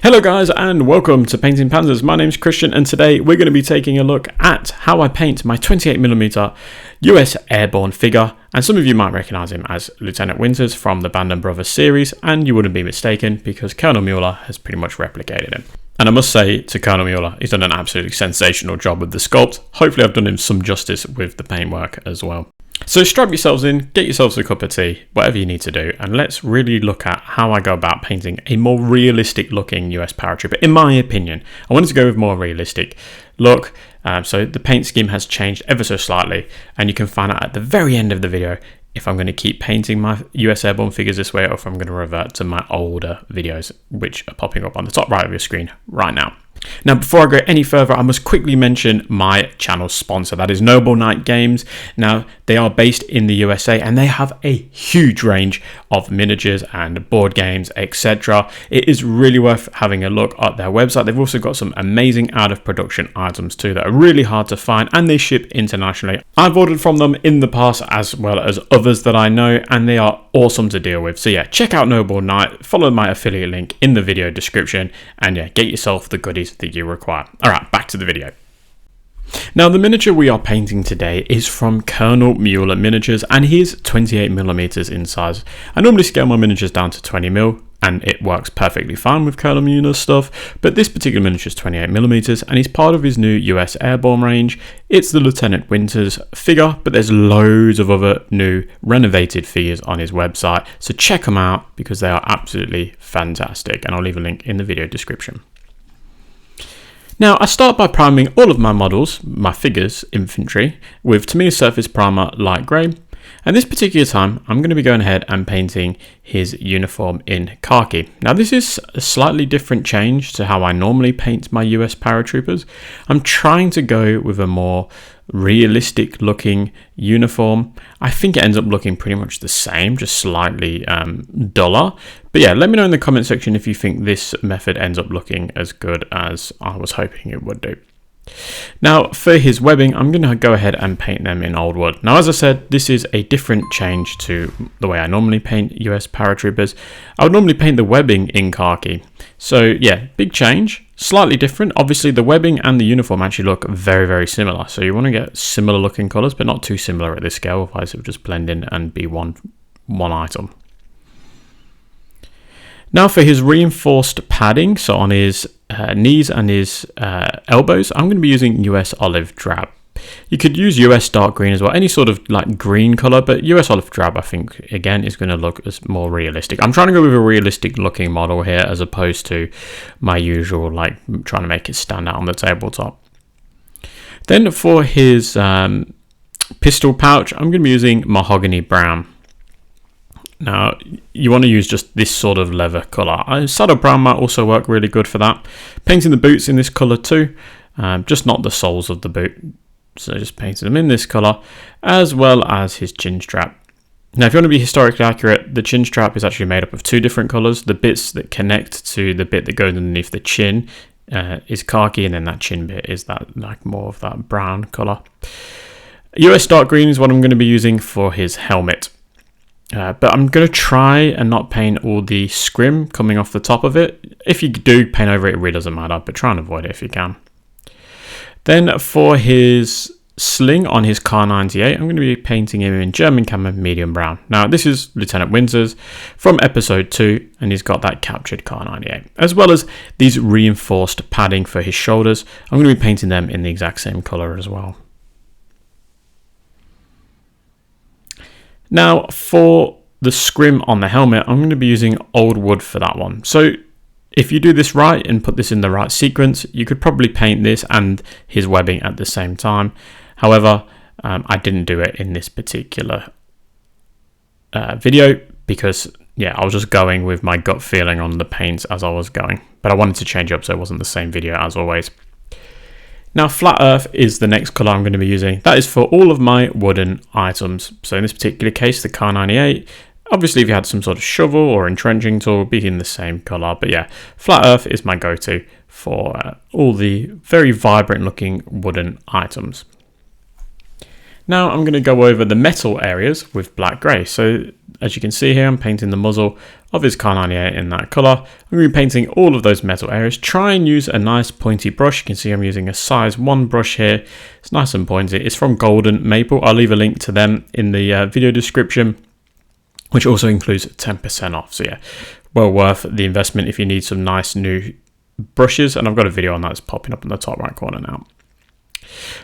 Hello guys and welcome to Painting Panzers. My name's Christian and today we're going to be taking a look at how I paint my 28mm US Airborne figure, and some of you might recognise him as Lieutenant Winters from the Band & Brothers series, and you wouldn't be mistaken because Colonel Mueller has pretty much replicated him. And I must say to Colonel Mueller, he's done an absolutely sensational job with the sculpt. Hopefully I've done him some justice with the paintwork as well. So strap yourselves in, get yourselves a cup of tea, whatever you need to do, and let's really look at how I go about painting a more realistic looking US paratrooper. In my opinion, I wanted to go with more realistic look, so the paint scheme has changed ever so slightly, and you can find out at the very end of the video if I'm going to keep painting my US Airborne figures this way or if I'm going to revert to my older videos, which are popping up on the top right of your screen right now. Now, before I go any further, I must quickly mention my channel sponsor, that is Noble Knight Games. Now, they are based in the USA and they have a huge range of miniatures and board games, etc. It is really worth having a look at their website. They've also got some amazing out of production items too that are really hard to find, and they ship internationally. I've ordered from them in the past as well as others that I know, and they are awesome to deal with. So yeah, check out Noble Knight, follow my affiliate link in the video description, and yeah, get yourself the goodies that you require. Alright, back to the video. Now, the miniature we are painting today is from Colonel Mueller Miniatures, and he is 28mm in size. I normally scale my miniatures down to 20mm, and it works perfectly fine with Colonel Mueller's stuff, but this particular miniature is 28mm, and he's part of his new US Airborne range. It's the Lieutenant Winters figure, but there's loads of other new renovated figures on his website, so check them out because they are absolutely fantastic, and I'll leave a link in the video description. Now, I start by priming all of my models, my figures, infantry, with Tamiya Surface Primer Light Grey. And this particular time, I'm going to be going ahead and painting his uniform in khaki. Now, this is a slightly different change to how I normally paint my US paratroopers. I'm trying to go with a more realistic looking uniform. I think it ends up looking pretty much the same, just slightly duller. But yeah, let me know in the comment section if you think this method ends up looking as good as I was hoping it would do. Now, for his webbing, I'm going to go ahead and paint them in old wood. Now, as I said, this is a different change to the way I normally paint US paratroopers. I would normally paint the webbing in khaki. So yeah, big change, slightly different. Obviously, the webbing and the uniform actually look very, very similar. So you want to get similar looking colors, but not too similar at this scale, otherwise it would just blend in and be one item. Now for his reinforced padding, so on his knees and his elbows, I'm going to be using US Olive Drab. You could use US Dark Green as well, any sort of like green color, but US Olive Drab I think again is going to look as more realistic. I'm trying to go with a realistic looking model here as opposed to my usual like trying to make it stand out on the tabletop. Then for his pistol pouch, I'm going to be using Mahogany Brown. Now, you want to use just this sort of leather colour. Saddle brown might also work really good for that. Painting the boots in this colour too, just not the soles of the boot. So just painting them in this colour, as well as his chin strap. Now, if you want to be historically accurate, the chin strap is actually made up of two different colours. The bits that connect to the bit that goes underneath the chin is khaki, and then that chin bit is that like more of that brown colour. US Dark Green is what I'm going to be using for his helmet. But I'm going to try and not paint all the scrim coming off the top of it. If you do paint over it, it really doesn't matter, but try and avoid it if you can. Then for his sling on his Car 98, I'm going to be painting him in German Camo medium brown. Now, this is Lieutenant Winters from episode 2, and he's got that captured Car 98. As well as these reinforced padding for his shoulders, I'm going to be painting them in the exact same colour as well. Now, for the scrim on the helmet, I'm going to be using old wood for that one. So if you do this right and put this in the right sequence, you could probably paint this and his webbing at the same time. However, I didn't do it in this particular video because, yeah, I was just going with my gut feeling on the paints as I was going. But I wanted to change up so it wasn't the same video as always. Now, Flat Earth is the next colour I'm going to be using. That is for all of my wooden items. So in this particular case, the Car 98. Obviously, if you had some sort of shovel or entrenching tool, it would be in the same colour. But yeah, Flat Earth is my go-to for all the very vibrant looking wooden items. Now I'm going to go over the metal areas with black grey. So as you can see here, I'm painting the muzzle of his Kar 98 in that colour. I'm going to be painting all of those metal areas. Try and use a nice pointy brush. You can see I'm using a size 1 brush here. It's nice and pointy. It's from Golden Maple. I'll leave a link to them in the video description, which also includes 10% off. So yeah, well worth the investment if you need some nice new brushes. And I've got a video on that that's popping up in the top right corner now.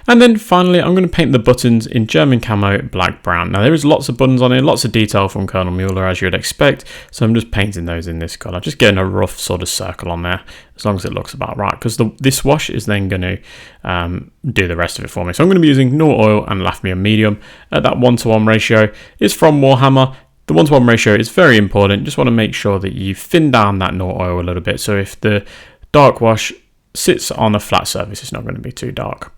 And then finally, I'm going to paint the buttons in German camo black brown. Now there is lots of buttons on it, lots of detail from Colonel Mueller as you would expect. So I'm just painting those in this color, just getting a rough sort of circle on there, as long as it looks about right, because this wash is then going to do the rest of it for me. So I'm going to be using Nor Oil and Lafmir medium at that 1:1 ratio. It's from Warhammer. The 1:1 ratio is very important. Just want to make sure that you thin down that Nor Oil a little bit. So if the dark wash sits on a flat surface, it's not going to be too dark.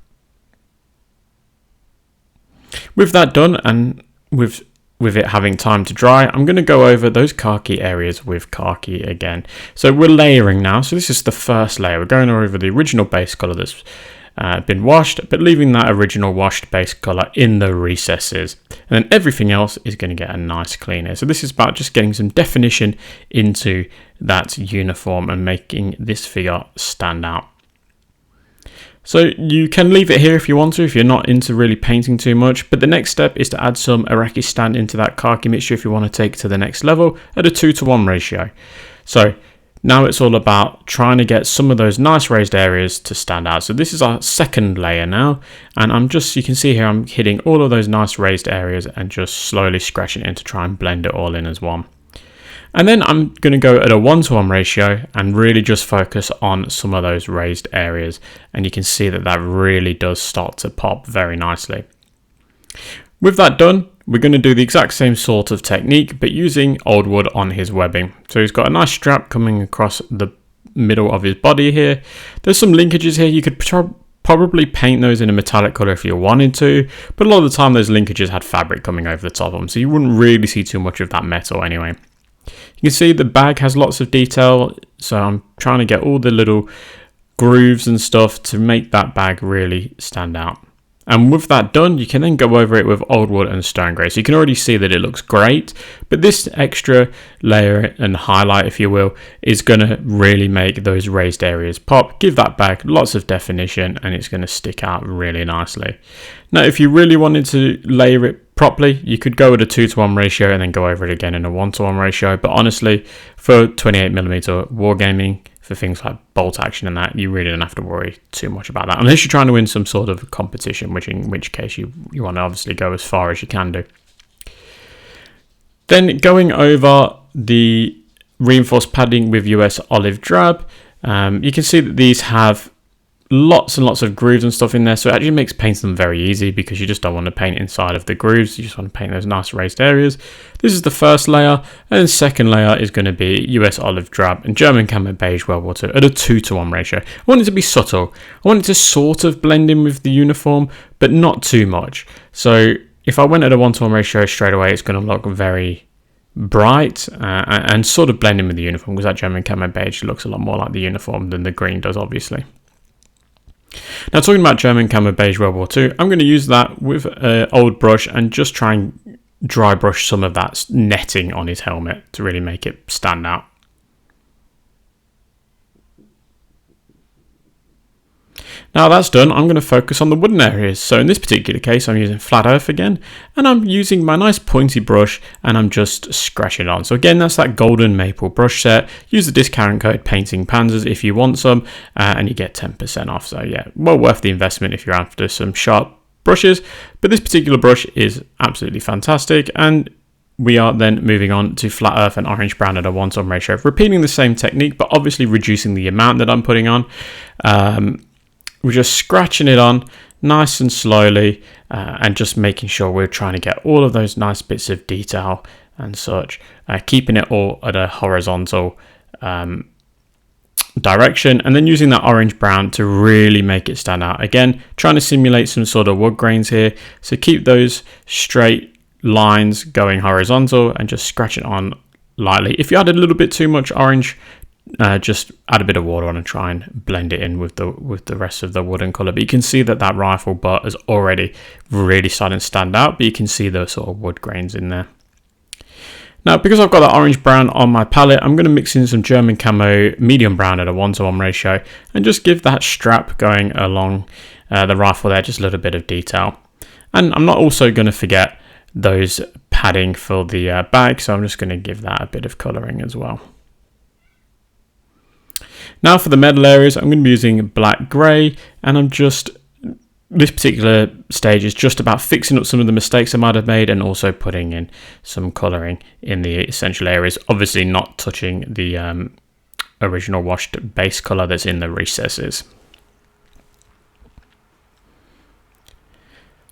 With that done, and with it having time to dry, I'm going to go over those khaki areas with khaki again. So we're layering now. So this is the first layer. We're going over the original base color that's been washed, but leaving that original washed base color in the recesses. And then everything else is going to get a nice clean. So this is about just getting some definition into that uniform and making this figure stand out. So you can leave it here if you want to, if you're not into really painting too much. But the next step is to add some Iraqi stand into that khaki mixture if you want to take it to the next level at a 2:1 ratio. So now it's all about trying to get some of those nice raised areas to stand out. So this is our second layer now. And you can see here, I'm hitting all of those nice raised areas and just slowly scratching it in to try and blend it all in as one. And then I'm going to go at a 1:1 ratio and really just focus on some of those raised areas. And you can see that really does start to pop very nicely. With that done, we're going to do the exact same sort of technique, but using old wood on his webbing. So he's got a nice strap coming across the middle of his body here. There's some linkages here. You could probably paint those in a metallic color if you wanted to, but a lot of the time those linkages had fabric coming over the top of them, so you wouldn't really see too much of that metal anyway. You can see the bag has lots of detail, so I'm trying to get all the little grooves and stuff to make that bag really stand out. And with that done, you can then go over it with old wood and stone grey. So you can already see that it looks great, but this extra layer and highlight, if you will, is going to really make those raised areas pop, give that bag lots of definition, and it's going to stick out really nicely. Now, if you really wanted to layer it properly, you could go with a 2:1 ratio and then go over it again in a 1:1 ratio. But honestly, for 28mm wargaming, for things like bolt action and that, you really don't have to worry too much about that, unless you're trying to win some sort of competition, in which case you want to obviously go as far as you can do. Then going over the reinforced padding with US Olive Drab, you can see that these have lots and lots of grooves and stuff in there, so it actually makes painting them very easy because you just don't want to paint inside of the grooves, you just want to paint those nice raised areas. This is the first layer, and the second layer is going to be US Olive Drab and German Camo Beige World War II at a 2:1 ratio. I want it to be subtle. I want it to sort of blend in with the uniform, but not too much. So if I went at a 1:1 ratio straight away, it's going to look very bright and sort of blend in with the uniform, because that German Camo Beige looks a lot more like the uniform than the green does, obviously. Now, talking about German Camo Beige World War II, I'm going to use that with an old brush and just try and dry brush some of that netting on his helmet to really make it stand out. Now that's done, I'm going to focus on the wooden areas. So in this particular case, I'm using flat earth again, and I'm using my nice pointy brush and I'm just scratching it on. So again, that's that golden maple brush set. Use the discount code Painting Panzers if you want some, and you get 10% off. So yeah, well worth the investment if you're after some sharp brushes. But this particular brush is absolutely fantastic, and we are then moving on to flat earth and orange brown at a 1:1 ratio, repeating the same technique, but obviously reducing the amount that I'm putting on. We're just scratching it on nice and slowly, and just making sure we're trying to get all of those nice bits of detail and such, keeping it all at a horizontal direction, and then using that orange brown to really make it stand out. Again, trying to simulate some sort of wood grains here, so keep those straight lines going horizontal and just scratch it on lightly. If you add a little bit too much orange just add a bit of water on and try and blend it in with the rest of the wooden color. But you can see that rifle butt is already really starting to stand out, but you can see the sort of wood grains in there. Now, because I've got that orange brown on my palette, I'm going to mix in some German camo medium brown at a 1:1 ratio and just give that strap going along the rifle there just a little bit of detail. And I'm not also going to forget those padding for the bag, so I'm just going to give that a bit of colouring as well. Now for the medal areas, I'm going to be using black grey, and this particular stage is just about fixing up some of the mistakes I might have made and also putting in some colouring in the essential areas, obviously not touching the original washed base colour that's in the recesses.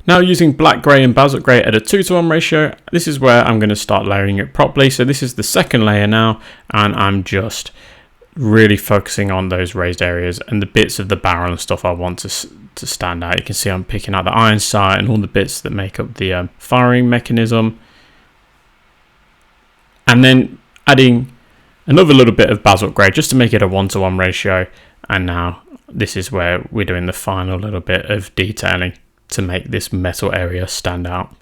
Now using black grey and basalt grey at a 2:1 ratio, this is where I'm going to start layering it properly. So this is the second layer now, and I'm just really focusing on those raised areas and the bits of the barrel and stuff I want to stand out. You can see I'm picking out the iron sight and all the bits that make up the firing mechanism, and then adding another little bit of basalt grey just to make it a 1:1 ratio. And now this is where we're doing the final little bit of detailing to make this metal area stand out.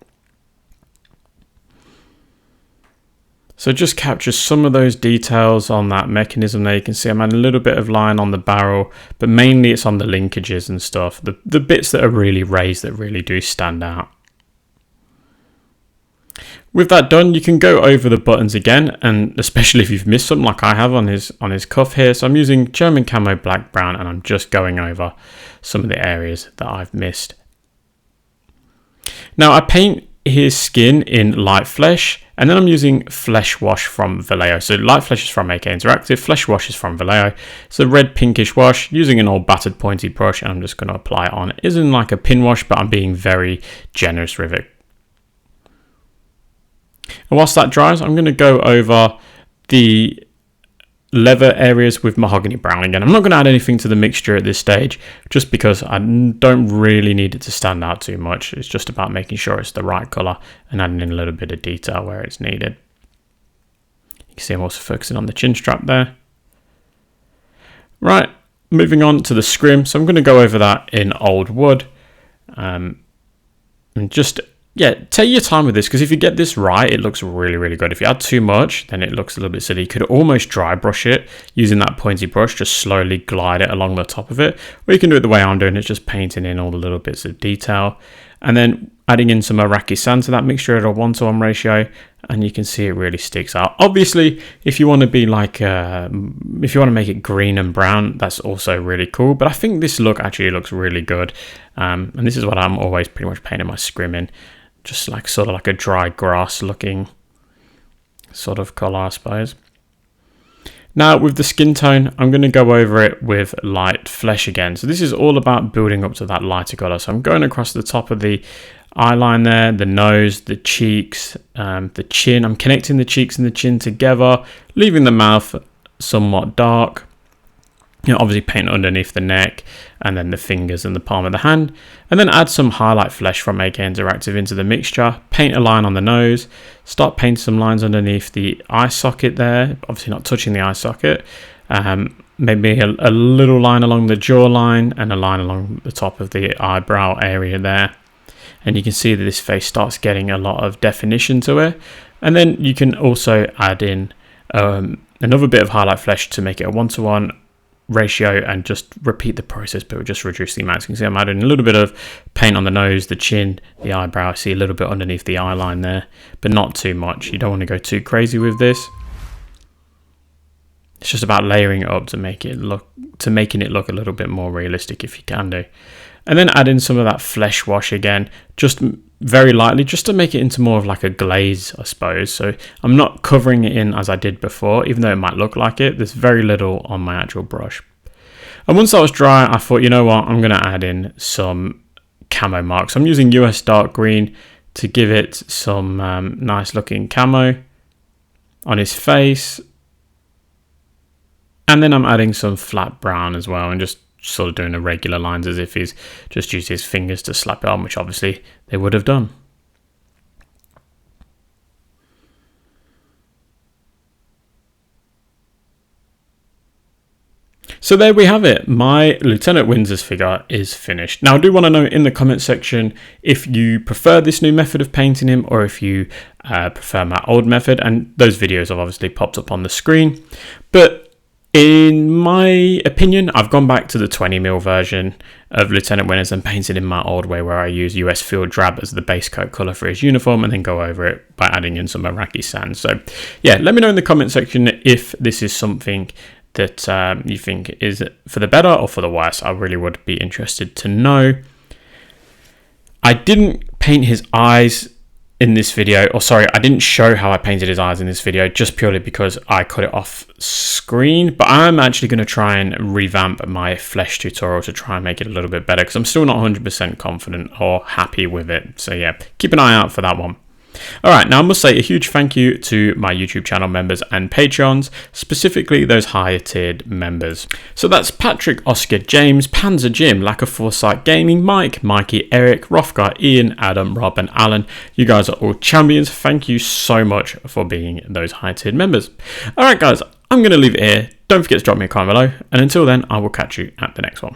So just capture some of those details on that mechanism there. You can see I'm adding a little bit of line on the barrel, but mainly it's on the linkages and stuff, the bits that are really raised that really do stand out. With that done, you can go over the buttons again, and especially if you've missed something like I have on his cuff here. So I'm using German camo black brown, and I'm just going over some of the areas that I've missed. Now I paint his skin in light flesh, and then I'm using flesh wash from Vallejo. So light flesh is from AK Interactive, flesh wash is from Vallejo. It's a red pinkish wash using an old battered pointy brush, and I'm just going to apply it on. It isn't like a pin wash, but I'm being very generous with it. And whilst that dries, I'm going to go over the leather areas with mahogany brown again. I'm not going to add anything to the mixture at this stage, just because I don't really need it to stand out too much. It's just about making sure it's the right colour and adding in a little bit of detail where it's needed. You can see I'm also focusing on the chin strap there. Right, moving on to the scrim. So I'm going to go over that in old wood. And just take your time with this, because if you get this right, it looks really, really good. If you add too much, then it looks a little bit silly. You could almost dry brush it using that pointy brush, just slowly glide it along the top of it. Or you can do it the way I'm doing it, just painting in all the little bits of detail. And then adding in some Iraqi sand to that mixture at a 1:1 ratio, and you can see it really sticks out. Obviously, if you want to be like, if you want to make it green and brown, that's also really cool. But I think this look actually looks really good. And this is what I'm always pretty much painting my scrim in. Just like sort of like a dry grass looking sort of colour, I suppose. Now with the skin tone, I'm going to go over it with light flesh again. So this is all about building up to that lighter colour. So I'm going across the top of the eye line there, the nose, the cheeks, the chin. I'm connecting the cheeks and the chin together, leaving the mouth somewhat dark. Obviously paint underneath the neck, and then the fingers and the palm of the hand, and then add some highlight flesh from AK Interactive into the mixture. Paint a line on the nose, start painting some lines underneath the eye socket there, obviously not touching the eye socket. Maybe a little line along the jawline and a line along the top of the eyebrow area there. And you can see that this face starts getting a lot of definition to it. And then you can also add in another bit of highlight flesh to make it a 1:1 ratio, and just repeat the process, but just reduce the amounts. You can see I'm adding a little bit of paint on the nose, the chin, the eyebrow. I see a little bit underneath the eye line there, but not too much. You don't want to go too crazy with this. It's just about layering it up to making it look a little bit more realistic if you can do. And then add in some of that flesh wash again, just very lightly, just to make it into more of like a glaze, I suppose. So I'm not covering it in as I did before, even though it might look like it. There's very little on my actual brush. And once that was dry, I thought, you know what, I'm going to add in some camo marks. I'm using US dark green to give it some nice looking camo on his face. And then I'm adding some flat brown as well, and just sort of doing irregular lines as if he's just used his fingers to slap it on, which obviously they would have done. So there we have it. My Lieutenant Windsor's figure is finished. Now I do want to know in the comment section if you prefer this new method of painting him or if you prefer my old method, and those videos have obviously popped up on the screen. But in my opinion, I've gone back to the 20mm version of Lieutenant Winters and painted in my old way, where I use US Field Drab as the base coat colour for his uniform and then go over it by adding in some Iraqi sand. So yeah, let me know in the comment section if this is something that you think is for the better or for the worse. I really would be interested to know. I didn't paint his eyes in this video, or sorry, I didn't show how I painted his eyes in this video just purely because I cut it off screen, but I'm actually going to try and revamp my flesh tutorial to try and make it a little bit better because I'm still not 100% confident or happy with it. So yeah, keep an eye out for that one. Alright, now I must say a huge thank you to my YouTube channel members and Patreons, specifically those higher tiered members. So that's Patrick, Oscar, James, Panzer Jim, Lack of Foresight Gaming, Mike, Mikey, Eric, Rothgar, Ian, Adam, Rob and Alan. You guys are all champions. Thank you so much for being those high tiered members. Alright guys, I'm going to leave it here. Don't forget to drop me a comment below, and until then I will catch you at the next one.